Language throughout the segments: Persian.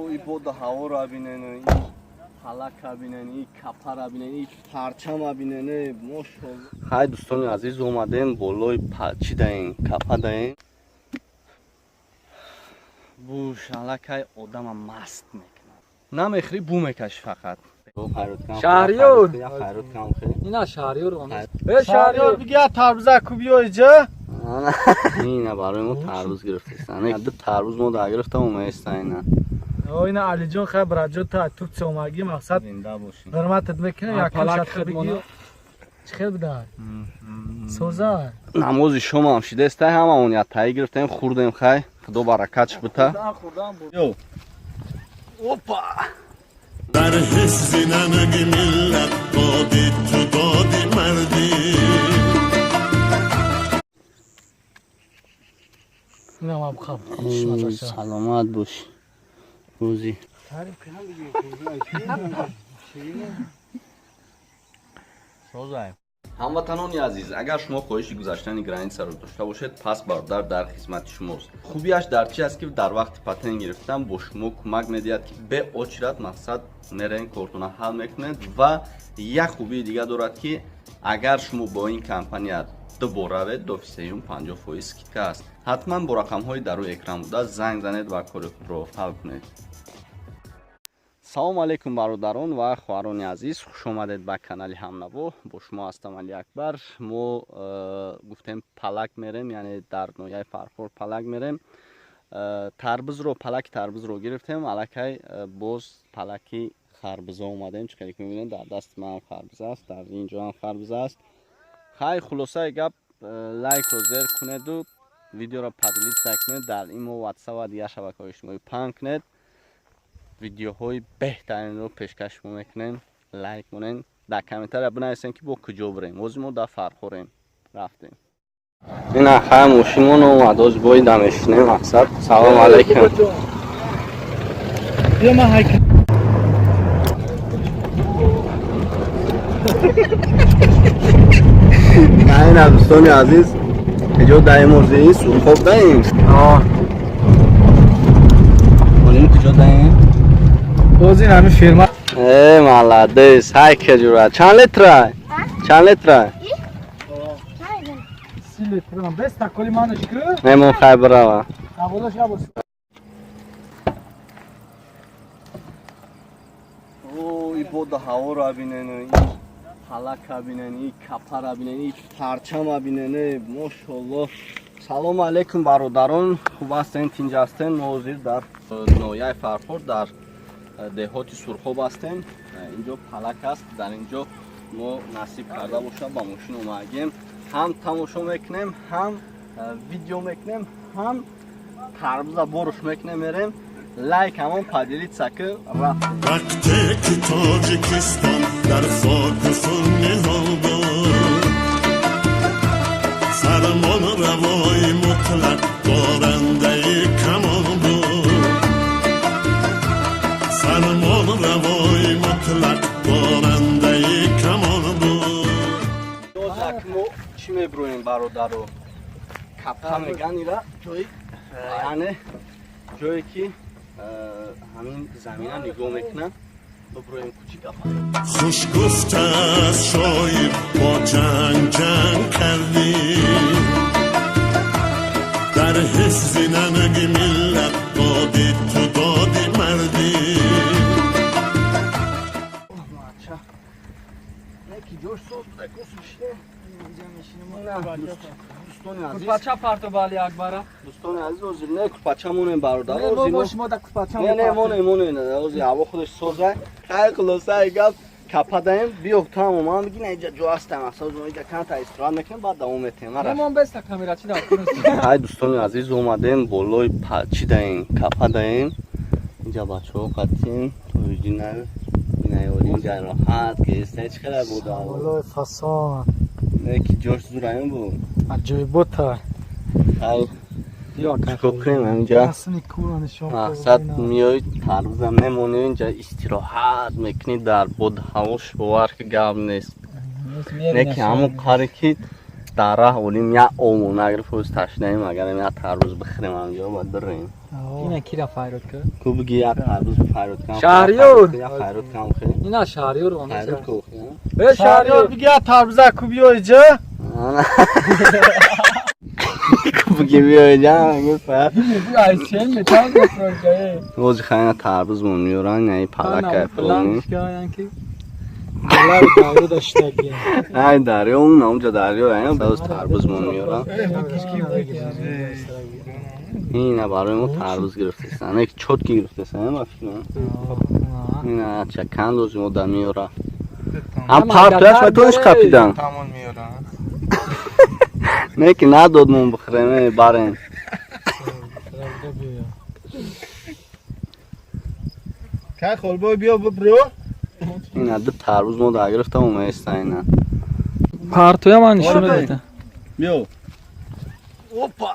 این بود هوا را بینن، این حلقه بینن، این کپه را بینن، این پرچم بینن. ماشاءالله. های دوستان عزیز اومدن بالای چی دارین؟ کپه دارین. بو حلقه آدم مست میکنه. نمیخری بو میکش فقط. شهریار اینا شهریار شهریار بگه تربوزه کو بیا اینجا. اینه برای ما تربوز گرفتستن. یاد تربوز ما دا گرفتم اومست اینا. اینا علی جان خیلی برادر تا تو چومگی مقصد زنده باشین. حرمتت میکنه یک کلشت بگی. چخیر بده. سوزا. نماز شما هم شده است همه اون یا تایی گرفتیم خوردیم خیلی خدا برکتش بده. یو. اوپا. در حس نمگ ملت دادی تو دادی مردی. اینم هم خواب. سلامت باش. روزی. هموطنان عزیز، اگر شما خواهش گذشتن گرانیت رو داشته باشید پس برادر در خدمت شماست. خوبیش در چی است که در وقت پتن گرفتن با شما کمک میدهد که به اجرت مقصد میرین کارتون حل میکنید و یک خوبی دیگه دارد که اگر شما با این کمپانی دو روید 250% اسکیدکا است. حتما با رقم های در روی اکران بوده زنگ زنید و کار خود را حل کنید. سلام علیکم برادران و خواهران عزیز، خوش آمدید به کانال همنوا. با شما هستم علی اکبر. ما گفتیم پلک میریم، یعنی در نویه فرخور پلک میریم. تربوز رو گرفتیم. الکی باز پلکی خربزه اومدیم. چون که میبینید در دست من خربزه است، در اینجا هم خربزه است. خیلی خلاصه گپ لایک رو زیر کنید و ویدیو رو پدلیت کنید. در این واتساپ و دیگه شبکه‌های اجتماعی پنگ کنید. ویدیوهای بهترین رو پیشکش میکنیم. لایک کنین. در کامنتر بنویسین که با کجا بریم. موضوع ما در فرخوریم رفتیم. این اخیر ماشینمون اومد از بای دمشنه مقصد. سلام علیکم. بیا ما هک. نه دوستان عزیز کجا دایم موزی سرخوب دایم. مولین کجا دایم؟ بازی همین فیلم. مالادیس. های کجورا. چند لیتره؟ چند لیتره؟ 3 لیتر. بس تکلی مانش کو؟ نمون خبره و. اولش نبود. او این بود هوا را بینن، این حلقه بینن، این کپه را بینن، این پرچم بینن. ماشاءالله. سلام علیکم برادران، خوب هستین؟ اینجا هستین؟ ما حاضر در نویه فرخور در دهات سرخوب هستیم. اینجا پلک است. در اینجا ما نصیب کرده باشه با ماشین اومدیم. هم تماشا میکنیم، هم ویدیو میکنیم، هم تربوزه بارش میکنیم. میریم لایک همون پدیلیت سکه رفتیم. وقتی که تاجیکستان در خاک سنی بود سرمان روای مطلق دارنده کمان بود. سرمان روای مطلق دارنده کمان بود. ما چی میبرویم برادر رو؟ کپه میگن ایره جایی، یعنی جایی که همین زمینه نگاه میکنن. ببرویم کوچی کپه. خوش گفت از شایر با جنگ کردی در حس نمگ ملت دادی تو دادی مردی. کلپچه پرتو بالی اکبره. دوستان عزیز اوزی نه کلپچه مونیم برادر. نه باش ما در کلپچه نه مونیم اوزی هوا خودش سوزه. خیلی خلاصه گپ کپه داریم. بیا تمام ما میگین اینجا جو هستم اصلا اینجا کانت استراحت میکنیم بعد دوام میتیم. ما بس کامیرا چی داریم؟ های دوستان عزیز اومدیم بالای چی داریم؟ کپه داریم. اینجا بچه‌ها قطعین تو اوریجینال اینایولین جای راحت که استیج خیلی بوده. والله فسان. نه کی جوش زوریم بود. عجیب بود. خیلی یا کنیم اینجا. اصلا کوران شما. مقصد میایید تربوزم نمونید اینجا استراحت میکنید در بود هواش باور که گم نیست. نه که همون کاری که داره اولیم یا اومون اگر فوز تشنیم اگر یا تربوز بخریم همجا باید بریم اینا کی را فایرود کرد؟ کو بگی یا تربوز فایرود کنم شهریار یا فایرود کنم خیلی اینا شهریار اون فایرود کو خیلی به شهریار بگی تربوزه کو بیو اینجا کو بگی بیا اینجا میگه فایرود ایچن میتونم بفرجه روز خیلی تربوز مون میورن یعنی پلک فلانی دلار دارو داشته گیم نه دریا اون اونجا دریا یعنی باز تربوز مون میورن اینه برای ما تربوز گرفتستن یک چوت گرفتستن ما فکر اینه چکن روزی ما در میورن هم پرتوش و تونش کپیدن تمام میارن نه که نداد مون بخریم برین که خلبای بیا برو اینه دو تربوز ما در گرفتم و میسته اینه پارتویا من نشون بده بیو اوپا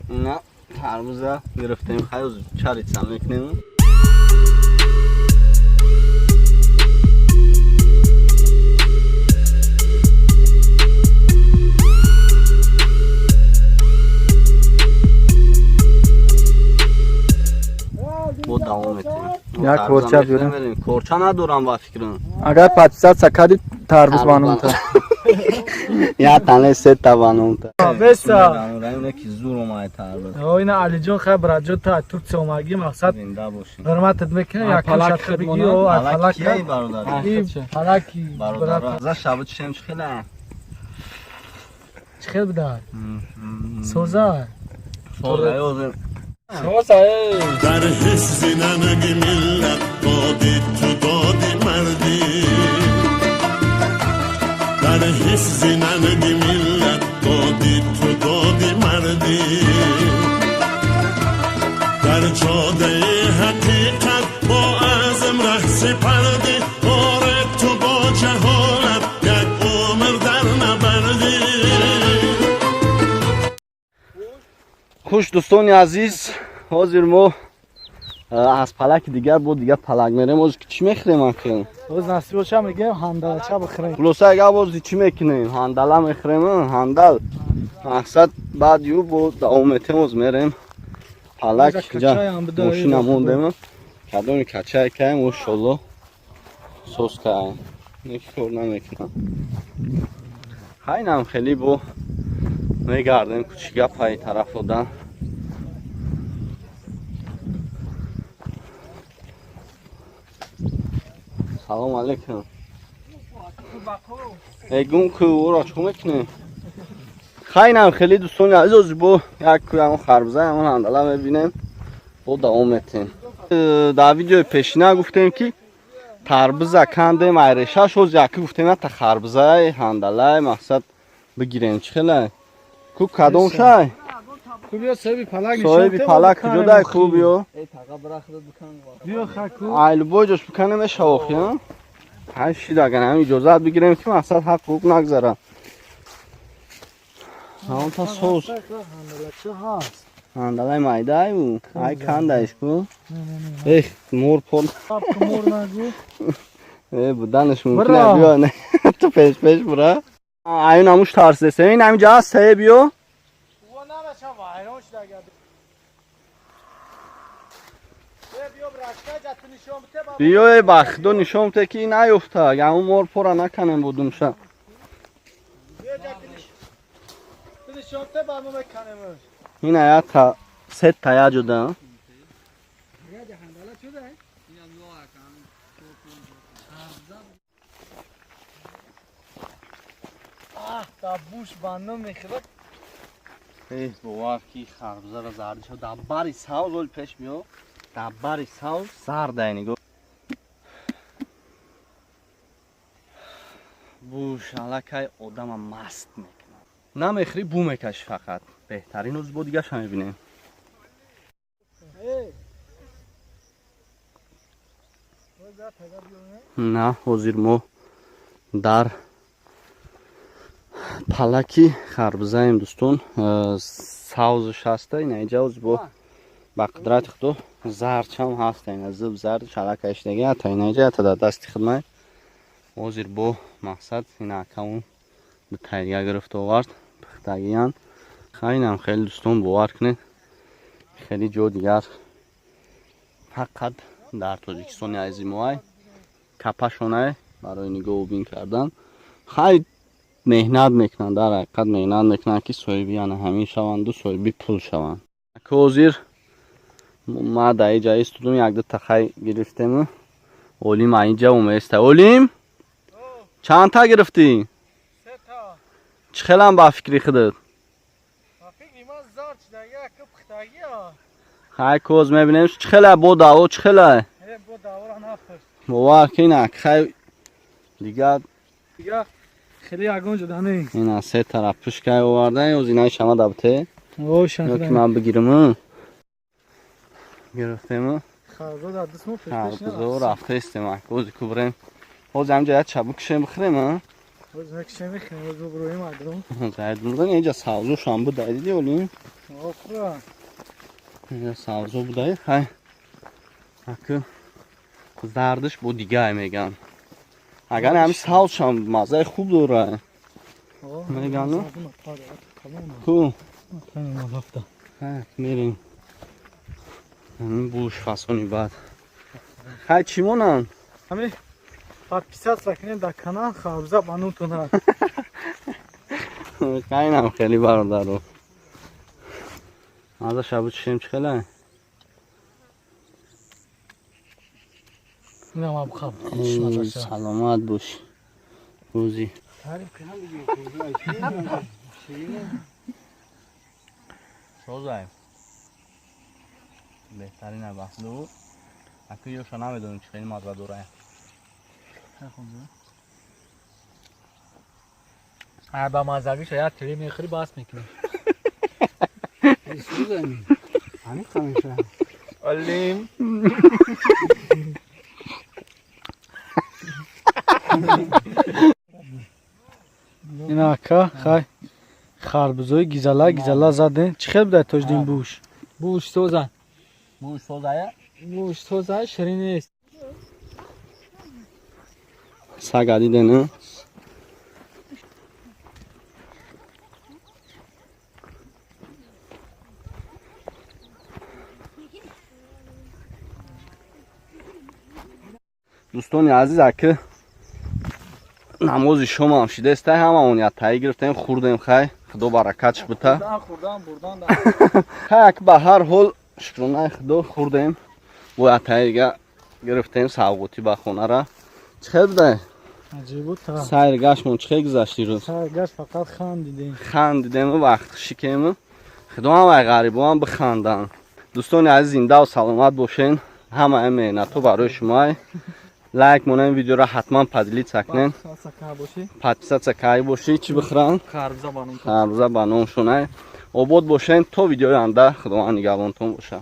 نه تربوز گرفتیم خیلی چرید سم میکنیم با دوام میتیم یک کورچه بیارم کورچه ندارم با فکرم اگر 500 سکادی تربوز بانم تا یا تنه سه توانم تا بسا اینه که زور اومد تربوز اینا علی جون خبر جو تا ترک اومگی مقصد زنده باشین حرمت میکنه یک کلش بگی او پلک کی فلک برادر فلکی برادر از شب چیم خیلی چخیل بدار سوزا سوزا در حس نمگ ملت دادی تو دادی مردی در حس نمگ ملت دادی تو دادی مردی در چاده حقیقت با عزم ره سپردی باره تو با جهالت یک عمر در نبردی خوش دوستان عزیز حاضر ما از پلک دیگر بود دیگر پلک میریم از چی میخریم آخه روز نصیب چه میگه هندلچه بخریم خلاصه اگه باز چی میکنیم هندل میخریم هندل مقصد بعد یو بود دوامتیم از میریم پلک جا ماشین هموندیم کدوم کچه کهیم و شلو سوس کهیم نیکی کور نمیکنم خیلی هم خیلی بو میگردیم کچیگه پای طرف بودن سلام علیکم ایگون که او را چون میکنه خیلی هم خیلی دوستان عزیز با یک کوی همون خربزه همون هندله ببینیم و دوام میتیم در ویدیو پیشینه گفتیم که تربوزه کندیم ایرشه شد یکی گفتیم تا خربزه هندله مقصد بگیریم چه خیلی کو کدوم شای خوبیو صاحبی پلک صاحبی پلک کجا دای خوبیو بیو خاکو ایل بوجش بکنیم شاخی ها هشی داگن هم اجازت بگیریم که مقصد حق حقوق نگذارم همون تا سوس هندلچه هست هندله مایده ای بو ای کندهش کو ایخ مور پل مور نگو ای بودنش ممکنه بیا نه تو پیش برا ایون هموش ترسده سه این همینجا هست سه بیو بیو بخدو نشون بده که نیفته اگه همون مور پورا نکنم بودم شم این ایا تا ست تایا جدا تا بوش باندم میخواد ای بوار کی خربزه را زرد شد دباری ساوز ول پیش بیو دباری ساوز زرد اینگو بوش علاکای آدم مست میکنه نمیخری بو میکش فقط بهترین روز بود دیگه شما میبینیم نه حضور ما در پلکی خربزه ایم دوستون ساوزش هسته این اینجا از با بقدرت خودو زرد هم هسته این زب زرد شلکش دیگه تا این اینجا تا در دست خدمه حضور با مقصد این اکمون به تاییه گرفت آورد پختگیان. خیلی هم خیلی دوستان باور کنید خیلی جو دیگر فقط در تاجیکستان عزیز ما کپشونه برای نگاه و بین کردن خیلی مهنت میکنن، در حقیقت مهنت میکنن که صاحبی همین شوند و صاحبی پول شوند. که حضیر ما در اینجا ایستودم یک دو تخی گرفتیم. اولیم اینجا اومسته. اولیم چند تا گرفتی؟ 3 تا. چه خیلی هم با فکری خودت؟ با فکری من زارچ در یک پختگی ها. خیلی کوز میبینیم چه خیلی با داو چه خیلی؟ با داور نفر. باور که نه خیلی دیگر خیلی یگان جدا نه. این از سه طرف پشکه آورده و زینای شما دبته اوه یا که من بگیرم گرفتیم خرزا در دست مو خرزا رفته استماع کوزی کو بریم حوز همجا یاد چبوک شیم بخوریم روز نکشه میخیم روز برویم ادرم زاید بردن اینجا ساوزو شام بود دیدی اولیم آفرا اینجا ساوزو بودایی خیلی اکو زردش بود دیگه میگن اگر همین ساوز شام مزه خوب دوره میگن کو میریم همین بوش فاسونی بعد خیلی چیمونن همین подписаться کنیم در کانال خرزا بانوتون را خیلی هم خیلی برادر رو از شبو چشیم چه خیلی این هم بخواب سلامت باش روزی شوزایم بهترین بحثلو اکو یوشا نمیدونیم چه خیلی مزه دوره با مزاقی شاید تری میخوری باس میکنی شوزایم همین خمیشه علیم. این اکا خیلی خربزوی گیزلا زده چه خیلی بده توجدین بوش سوزن بوش سوزایه بوش سوزه شیرین نیست سگ دیده نه دوستان عزیز اکه نماز شما هم شده است همه اون یا تایی گرفتیم خوردیم خیلی خدا برکتش بده خوردم بردان خیلی به هر حال شکرانه خدا خوردیم و یا تایی گرفتیم سوقاتی به خونه را چه خیلی بده؟ عجیب بود تا سایر گشمون چه خیلی گذشتی روز؟ سایر گشت فقط خندیدیم و وقت شکیم خدا همه غریبه هم بخندن دوستان عزیز زنده و سلامت باشین همه مهنتو برای شما لایک مونم ویدیو را حتما پدلیت سکنین پدیسات سکایی باشی چی بخورن؟ خربزه بانون شونه آباد باشین تا ویدیو آینده خدا نگهبانتون باشه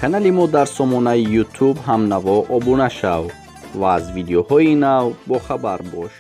کانال ما در سامانه یوتیوب هم نوا ابونه شو و از ویدیوهای نو با خبر باش